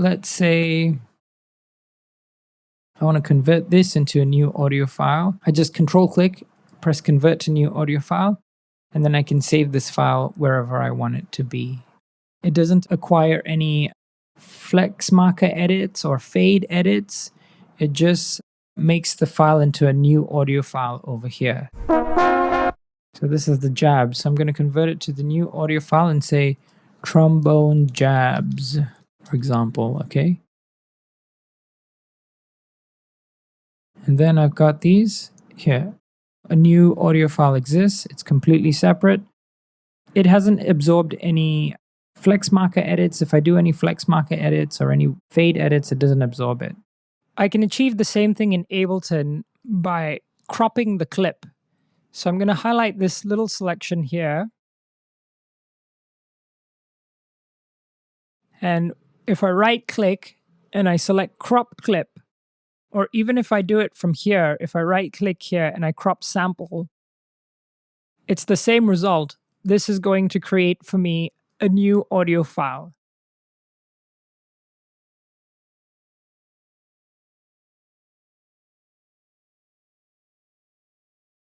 let's say I want to convert this into a new audio file. I just control click, press convert to new audio file, and then I can save this file wherever I want it to be. It doesn't acquire any flex marker edits or fade edits. It just makes the file into a new audio file over here. So this is the jab. So I'm going to convert it to the new audio file and say trombone jabs, for example, okay? And then I've got these here. A new audio file exists. It's completely separate. It hasn't absorbed any flex marker edits. If I do any flex marker edits or any fade edits, it doesn't absorb it. I can achieve the same thing in Ableton by cropping the clip. So I'm going to highlight this little selection here. And if I right click and I select crop clip, or even if I do it from here, if I right click here and I crop sample, it's the same result. This is going to create for me a new audio file.